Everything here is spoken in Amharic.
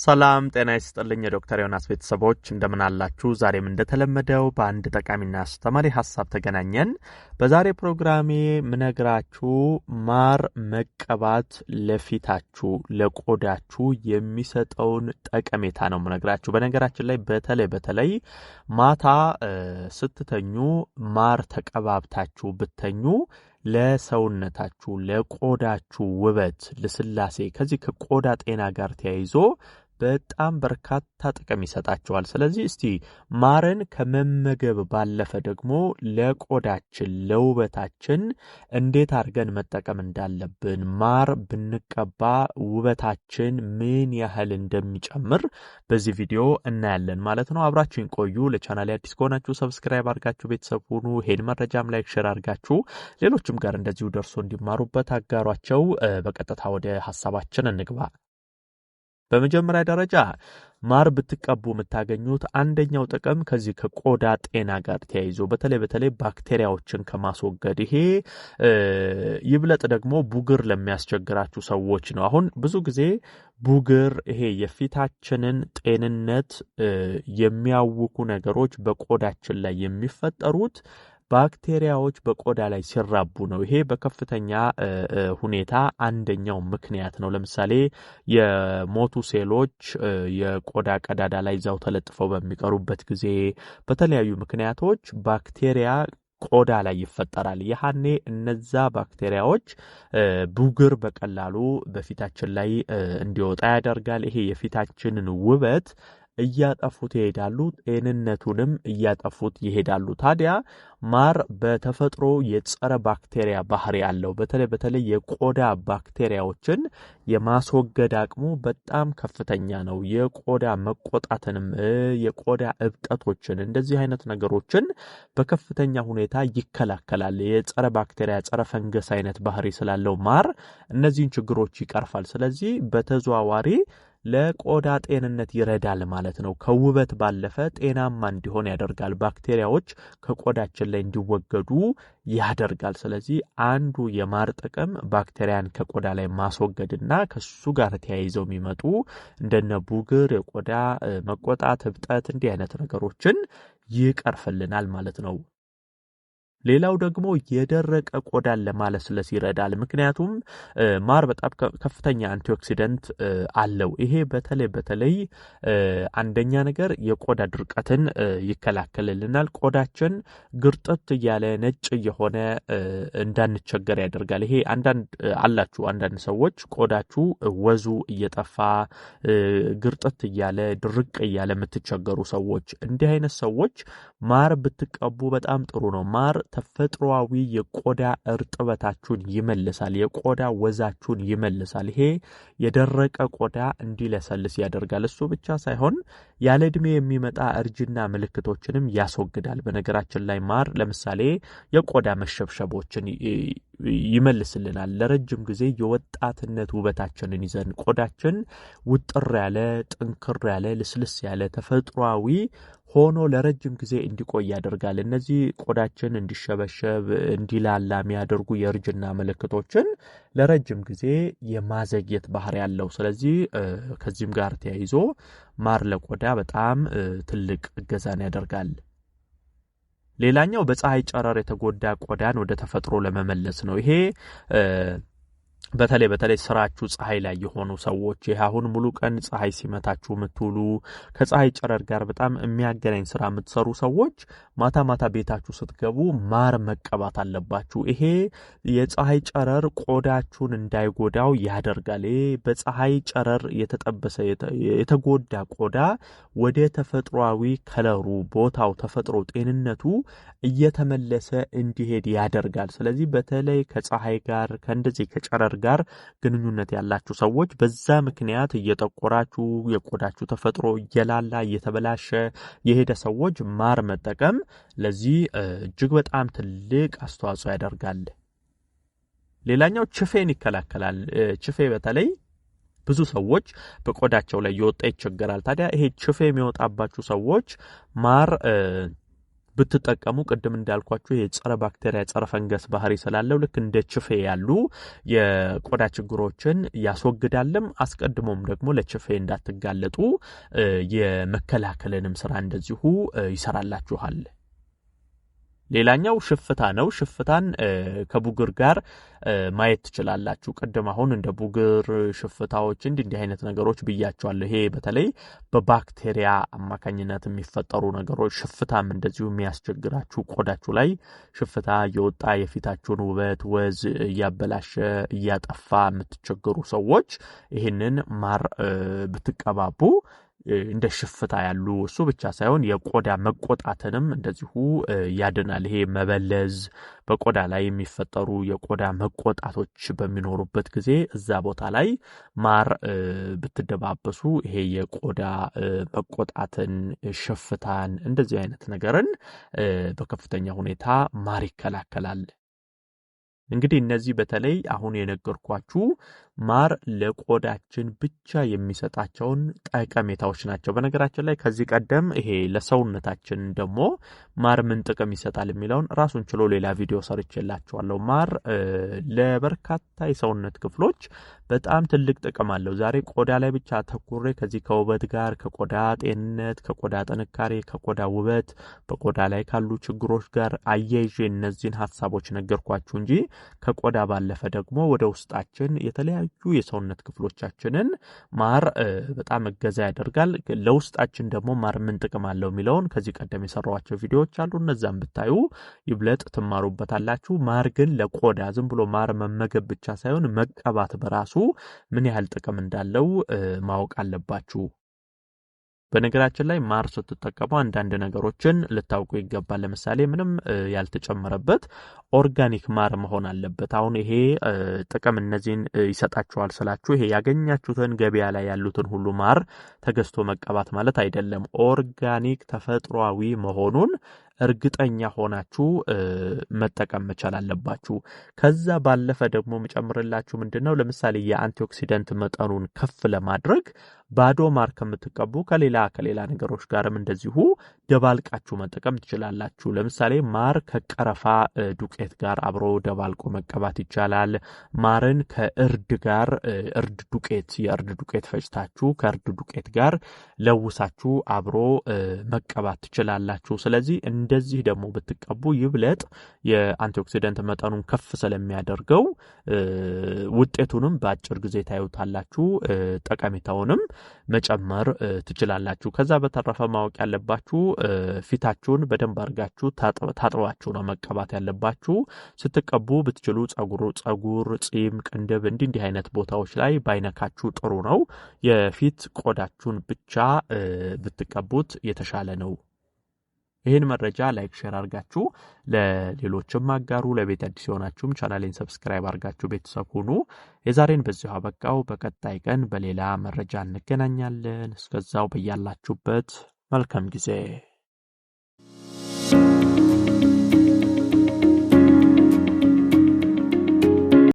ሰላም ጤና ይስጥልኝ ዶክተር ዮናስ ቤተሰቦች እንደምን አላችሁ? ዛሬም እንደተለመደው በአንድ ጠቃሚና አስተማሪ ሐሳብ ተገናኘን። በዛሬ ፕሮግራሜ ምነግራችሁ ማር መቀባት ለፊታችሁ ለቆዳችሁ የሚሰጠውን ጠቀሜታ ነው ምነግራችሁ። በነገራችን ላይ በተለይ ማታ ስትተኙ ማር ተቀባብታችሁ ብተኙ ለሰውነታችሁ ለቆዳችሁ ውበት ለስላሴ ከዚህ ከቆዳ ጤና ጋር ተያይዞ በጣም በርካታ ጥቅም ይሰጣቸዋል። ስለዚህ እስቲ ማርን ከመመገብ ባለፈ ደግሞ ለቆዳችን ለውበታችን እንዴት አድርገን መጠቀም እንዳለብን ማር ብንቀባ ውበታችን ምን ያህል እንደሚጨምር በዚህ ቪዲዮ እናያለን ማለት ነው። አብራችሁን ቆዩ። ለቻናሌ አዲስ ከሆናችሁ ሰብስክራይብ አድርጋችሁ ቤተሰብ ሁኑ። ሄድ መረጃም ላይክ ሼር አድርጋችሁ ሌሎችም ጋር እንደዚሁ ደርሶ እንዲማሩበት አጋሯቸው። በቀጥታ ወደ ሐሳባችን እንግባ። በመጀመሪያ ደረጃ ማር ብትቀቡ የምታገኙት አንደኛው ጥቅም ከዚህ ከቆዳ ጤና ጋር ተያይዞ በተለይ ባክቴሪያዎችን ከማስወገድ ይሄ ይብለጥ ደግሞ ቡግር ለሚያስቸግራችሁ ሰዎች ነው። አሁን ብዙ ጊዜ ቡግር ይሄ የፊታችንን ጤንነት የሚያውኩ ነገሮች በቆዳችን ላይ የሚፈጠሩት ባክቴሪያዎች በቆዳ ላይ ሲራቡ ነው። ይሄ በከፍተኛ ሁኔታ አንደኛው ምክንያት ነው። ለምሳሌ የሞቱ ሴሎች የቆዳ ቀዳዳ ላይ ዛው ተለጥፈው በሚቀሩበት ጊዜ በተለያዩ ምክንያቶች ባክቴሪያ ቆዳ ላይ ይፈጠራል። ያኔ እነዛ ባክቴሪያዎች ቡግር በቀላሉ በፊታችን ላይ እንዲወጣ ያደርጋል። ይሄ የፊታችንን ውበት እያጠፉት ይሄዳሉ፣ ጤንነቱንም እያጠፉት ይሄዳሉ። ታዲያ ማር በተፈጥሮ የጸረ ባክቴሪያ ባህሪ ያለው በተለይ የቆዳ ባክቴሪያዎችን የማስወገድ አቅሙ በጣም ከፍተኛ ነው። የቆዳ መቆጣትንም የቆዳ እብጠቶችን እንደዚህ አይነት ነገሮችን በከፍተኛ ሁኔታ ይከላከላል። የጸረ ባክቴሪያ ጸረ ፈንገስ አይነት ባህሪ ስላለው ማር እነዚህን ችግሮች ይቀርፋል። ስለዚህ በተዘዋዋሪ ለቆዳ ጤንነት ይረዳል ማለት ነው። ከውበት ባለፈ ጤናማ እንዲሆን ያደርጋል። ባክቴሪያዎች ከቆዳችን ላይ እንዲወገዱ ያደርጋል። ስለዚህ አንዱ የማር ጥቅም ባክቴሪያን ከቆዳ ላይ ማስወገድና ከሱ ጋር ተያይዘው የሚመጡ እንደነ ቡግር፣ የቆዳ መቆጣት፣ እብጠት እንዲህ አይነት ነገሮችን ይቀርፍልናል ማለት ነው። ሌላው ደግሞ የደረቀ ቆዳን ለማለስለስ ይረዳል። ምክንያቱም ማር በጣም ከፍተኛ አንቲኦክሲደንት አለው። ይሄ በተለይ አንደኛ ነገር የቆዳ ድርቀትን ይከላከልልናል። ቆዳችን ግርጥት እያለ ነጭ የሆነ እንዳንቸገር ያደርጋል። ይሄ አንዳንድ ሰዎች ቆዳችሁ ወዙ እየጠፋ ግርጥት እያለ ድርቅ እያለ የምትቸገሩ ሰዎች እንዲህ አይነት ሰዎች ማር ብትቀቡ በጣም ጥሩ ነው። ማር ተፈጥሯዊ የቆዳ እርጥበታችሁን ይመልሳል። የቆዳ ወዛችሁን ይመልሳል። ይሄ የደረቀ ቆዳ እንዲለሰልስ ያደርጋል። እሱ ብቻ ሳይሆን ያለ ዕድሜ የሚመጣ እርጅና ምልክቶችንም ያስወግዳል። በነገራችን ላይ ማር ለምሳሌ የቆዳ መሸብሸቦችን ይመልስልናል። ለረጅም ጊዜ የወጣትነት ውበታችንን ይዘን ቆዳችን ውጥር ያለ ጥንክር ያለ ልስልስ ያለ ተፈጥሯዊ ሆኖ ለረጅም ጊዜ እንዲቆይ ያደርጋል። እነዚህ ቆዳችን እንዲሸበሸብ እንዲላላ የሚያደርጉ የእርጅና ምልክቶችን ለረጅም ጊዜ የማዘግየት ባህሪ ያለው። ስለዚህ ከዚህም ጋር ተያይዞ ማር ለቆዳ በጣም ትልቅ እገዛን ያደርጋል። ሌላኛው በፀሐይ ጨረር የተጎዳ ቆዳን ወደ ተፈጥሮ ለመመለስ ነው። ይሄ በተለይ ስራችሁ ፀሐይ ላይ የሆኑ ሰዎች ይሄ አሁን ሙሉ ቀን ፀሐይ ሲመታችሁ ምትውሉ ከፀሐይ ጨረር ጋር በጣም የሚያገናኝ ስራ የምትሰሩ ሰዎች ማታ ቤታችሁ ስትገቡ ማር መቀባት አለባችሁ። ይሄ የፀሐይ ጨረር ቆዳችሁን እንዳይጎዳው ያደርጋል። ይሄ በፀሐይ ጨረር የተጠበሰ የተጎዳ ቆዳ ወደ ተፈጥሯዊ ከለሩ ቦታው ተፈጥሮ ጤንነቱ እየተመለሰ እንዲሄድ ያደርጋል። ስለዚህ በተለይ ከፀሐይ ጋር ከእንደዚህ ከጨረር ጋር ግንኙነት ያላችሁ ሰዎች በዛ ምክንያት እየጠቆራችሁ የቆዳችሁ ተፈጥሮ እየላላ እየተበላሸ የሄደ ሰዎች ማር መጠቀም ለዚህ እጅግ በጣም ትልቅ አስተዋጽኦ ያደርጋል። ሌላኛው ችፌን ይከላከላል። ችፌ በተለይ ብዙ ሰዎች በቆዳቸው ላይ የወጣ ይቸገራል። ታዲያ ይሄ ችፌ የሚወጣባችሁ ሰዎች ማር ብትጠቀሙ ቅድም እንዳልኳችሁ የጸረ ባክቴሪያ ጸረ ፈንገስ ባህሪ ስላለው ልክ እንደ ችፌ ያሉ የቆዳ ችግሮችን ያስወግዳልም አስቀድሞም ደግሞ ለችፌ እንዳትጋለጡ የመከላከልንም ስራ እንደዚሁ ይሰራላችኋል። ሌላኛው ሽፍታ ነው። ሽፍታን ከቡግር ጋር ማየት ትችላላችሁ። ቀደም አሁን እንደ ቡግር ሽፍታዎች እንዲህ አይነት ነገሮች ብያቸዋለሁ። ይሄ በተለይ በባክቴሪያ አማካኝነት የሚፈጠሩ ነገሮች ሽፍታም እንደዚሁ የሚያስቸግራችሁ ቆዳችሁ ላይ ሽፍታ እየወጣ የፊታችሁን ውበት ወዝ እያበላሸ እያጠፋ የምትቸገሩ ሰዎች ይህንን ማር ብትቀባቡ እንደ ሽፍታ ያሉ እሱ ብቻ ሳይሆን የቆዳ መቆጣትንም እንደዚሁ ያድናል። ይሄ መበለዝ በቆዳ ላይ የሚፈጠሩ የቆዳ መቆጣቶች በሚኖሩበት ጊዜ እዛ ቦታ ላይ ማር ብትደባበሱ ይሄ የቆዳ መቆጣትን ሽፍታን እንደዚህ አይነት ነገርን በከፍተኛ ሁኔታ ማር ይከላከላል። እንግዲህ እነዚህ በተለይ አሁን የነገርኳችሁ ማር ለቆዳችን ብቻ የሚሰጣቸውን ጠቀሜታዎች ናቸው። በነገራችን ላይ ከዚህ ቀደም ይሄ ለሰውነታችን ደግሞ ማር ምን ጥቅም ይሰጣል የሚለውን ራሱን ችሎ ሌላ ቪዲዮ ሰርቼላችኋለሁ። ማር ለበርካታ የሰውነት ክፍሎች በጣም ትልቅ ጥቅም አለው። ዛሬ ቆዳ ላይ ብቻ ተኩሬ ከዚህ ከውበት ጋር ከቆዳ ጤንነት፣ ከቆዳ ጥንካሬ፣ ከቆዳ ውበት፣ በቆዳ ላይ ካሉ ችግሮች ጋር አያይዤ እነዚህን ሀሳቦች ነገርኳችሁ እንጂ ከቆዳ ባለፈ ደግሞ ወደ ውስጣችን የተለያዩ የሰውነት ክፍሎቻችንን ማር በጣም እገዛ ያደርጋል። ለውስጣችን ደግሞ ማር ምን ጥቅም አለው የሚለውን ከዚህ ቀደም የሰራኋቸው ቪዲዮዎች አሉ። እነዛን ብታዩ ይብለጥ ትማሩበታላችሁ። ማር ግን ለቆዳ ዝም ብሎ ማር መመገብ ብቻ ሳይሆን መቀባት በራሱ ምን ያህል ጥቅም እንዳለው ማወቅ አለባችሁ። በነገራችን ላይ ማር ስትጠቀሙ አንዳንድ ነገሮችን ልታውቁ ይገባል። ለምሳሌ ምንም ያልተጨመረበት ኦርጋኒክ ማር መሆን አለበት። አሁን ይሄ ጥቅም እነዚህን ይሰጣችኋል ስላችሁ ይሄ ያገኛችሁትን ገበያ ላይ ያሉትን ሁሉ ማር ተገዝቶ መቀባት ማለት አይደለም። ኦርጋኒክ ተፈጥሯዊ መሆኑን እርግጠኛ ሆናችሁ መጠቀም መቻል አለባችሁ። ከዛ ባለፈ ደግሞ መጨመርላችሁ ምንድነው ለምሳሌ የአንቲኦክሲደንት መጠኑን ከፍ ለማድረግ ባዶ ማር ከምትቀቡ ከሌላ ነገሮች ጋርም እንደዚሁ ደባልቃችሁ መጠቀም ትችላላችሁ። ለምሳሌ ማር ከቀረፋ ዱቄት ጋር አብሮ ደባልቆ መቀባት ይቻላል። ማርን ከእርድ ጋር የእርድ ዱቄት ፈጭታችሁ ከእርድ ዱቄት ጋር ለውሳችሁ አብሮ መቀባት ትችላላችሁ። ስለዚህ እንደዚህ ደግሞ ብትቀቡ ይብለጥ የአንቲኦክሲደንት መጠኑን ከፍ ስለሚያደርገው ውጤቱንም በአጭር ጊዜ ታዩታላችሁ፣ ጠቀሜታውንም መጨመር ትችላላችሁ። ከዛ በተረፈ ማወቅ ያለባችሁ ፊታችሁን በደንብ አድርጋችሁ ታጥባችሁ ነው መቀባት ያለባችሁ። ስትቀቡ ብትችሉ ጸጉር፣ ጺም፣ ቅንድብ እንዲህ አይነት ቦታዎች ላይ ባይነካችሁ ጥሩ ነው። የፊት ቆዳችሁን ብቻ ብትቀቡት የተሻለ ነው። ይህን መረጃ ላይክ ሼር አድርጋችሁ ለሌሎችም አጋሩ። ለቤት አዲስ የሆናችሁም ቻናሌን ሰብስክራይብ አድርጋችሁ ቤተሰብ ሁኑ። የዛሬን በዚሁ አበቃው። በቀጣይ ቀን በሌላ መረጃ እንገናኛለን። እስከዛው በያላችሁበት መልካም ጊዜ